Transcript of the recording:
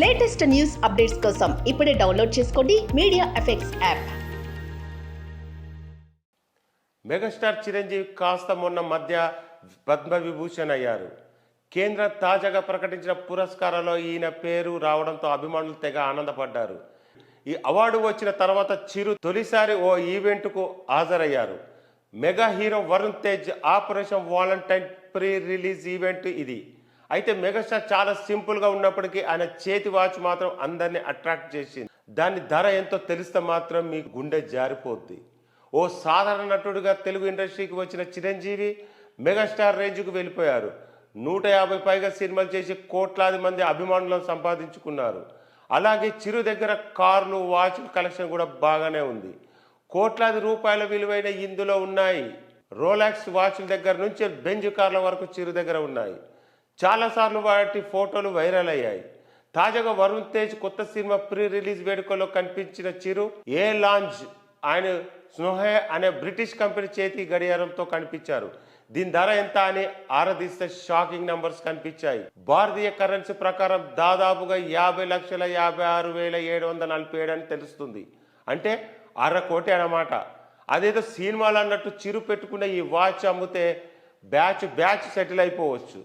Latest news updates కోసం ఇప్పుడే download చేసుకోండి media effects app. Megastar Chiranjeevi కాస్త మొన్న మధ్య పద్మవిభూషణ్ అయ్యారు. కేంద్రం తాజాగా ప్రకటించిన పురస్కారాల్లో ఈయన పేరు రావడంతో అభిమానులు తెగ ఆనందపడ్డారు. ఈ అవార్డు వచ్చిన తర్వాత చిరు తొలిసారి ఓ ఈవెంట్కు హాజరయ్యారు. Mega hero Varun Tej operation Valentine pre release event ఇది. అయితే మెగాస్టార్ చాలా సింపుల్గా ఉన్నప్పటికీ ఆయన చేతి వాచ్ మాత్రం అందరినీ అట్రాక్ట్ చేసింది. దాని ధర ఎంతో తెలిస్తే మాత్రం మీ గుండె జారిపోద్ది. ఓ సాధారణ నటుడిగా తెలుగు ఇండస్ట్రీకి వచ్చిన చిరంజీవి మెగాస్టార్ రేంజ్కు వెళ్ళిపోయారు. 150 పైగా సినిమాలు చేసి కోట్లాది మంది అభిమానులను సంపాదించుకున్నారు. అలాగే చిరు దగ్గర కార్లు, వాచ్ల కలెక్షన్ కూడా బాగానే ఉంది. కోట్లాది రూపాయల విలువైన ఇందులో ఉన్నాయి. రోలాక్స్ వాచ్ల దగ్గర నుంచి బెంజ్ కార్ల వరకు చిరు దగ్గర ఉన్నాయి. చాలాసార్లు వాటి ఫోటోలు వైరల్ అయ్యాయి. తాజాగా వరుణ్ తేజ్ కొత్త సినిమా ప్రీ రిలీజ్ వేడుకలో కనిపించిన చిరు ఏ లాంజ్ ఆయన స్నోహే అనే బ్రిటిష్ కంపెనీ చేతి గడియారంతో కనిపించారు. దీని ధర ఎంత అని ఆరాధిస్తే షాకింగ్ నంబర్స్ కనిపించాయి. భారతీయ కరెన్సీ ప్రకారం దాదాపుగా 50,56,747 అని తెలుస్తుంది. అంటే 1/2 కోటి అన్నమాట. అదేదో సినిమాలు అన్నట్టు చిరు పెట్టుకున్న ఈ వాచ్ అమ్మితే బ్యాచ్ సెటిల్ అయిపోవచ్చు.